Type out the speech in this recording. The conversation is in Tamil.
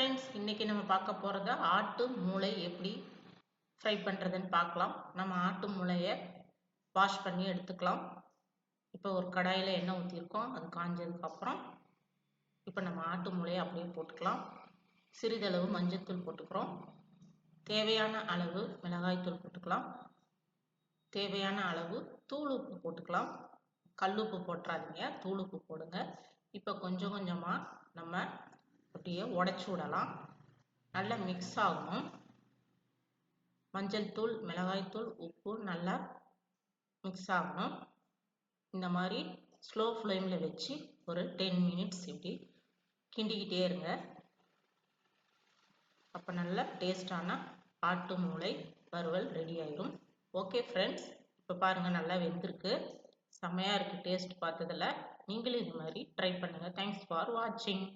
ஃப்ரெண்ட்ஸ், இன்னைக்கு நம்ம பார்க்க போகிறது ஆட்டு மூளை எப்படி ஃப்ரை பண்ணுறதுன்னு பார்க்கலாம். நம்ம ஆட்டு மூளையை வாஷ் பண்ணி எடுத்துக்கலாம். இப்போ ஒரு கடாயில் எண்ணெய் ஊற்றிருக்கோம். அது காஞ்சதுக்கப்புறம் இப்போ நம்ம ஆட்டு மூளையை அப்படியே போட்டுக்கலாம். சிறிதளவு மஞ்சள்தூள் போட்டுக்கிறோம். தேவையான அளவு மிளகாய்த்தூள் போட்டுக்கலாம். தேவையான அளவு தூள் உப்பு போட்டுக்கலாம். கல் உப்பு போட்டுறாதீங்க, தூள் உப்பு போடுங்க. இப்போ கொஞ்சம் கொஞ்சமாக நம்ம அப்படியே உடைச்சி விடலாம். நல்லா மிக்ஸ் ஆகணும். மஞ்சள் தூள், மிளகாய் தூள், உப்பு நல்லா மிக்ஸ் ஆகணும். இந்த மாதிரி ஸ்லோ ஃப்ளேமில் வச்சு ஒரு 10 மினிட்ஸ் இப்படி கிண்டிக்கிட்டே இருங்க. அப்போ நல்ல டேஸ்டான ஆட்டு மூளை வறுவல் ரெடி ஆயிடும். ஓகே ஃப்ரெண்ட்ஸ், இப்போ பாருங்கள் நல்லா வெந்திருக்கு. செம்மையாக இருக்குது டேஸ்ட் பார்த்ததில். நீங்களும் இது மாதிரி ட்ரை பண்ணுங்கள். தேங்க்ஸ் ஃபார் வாட்சிங்.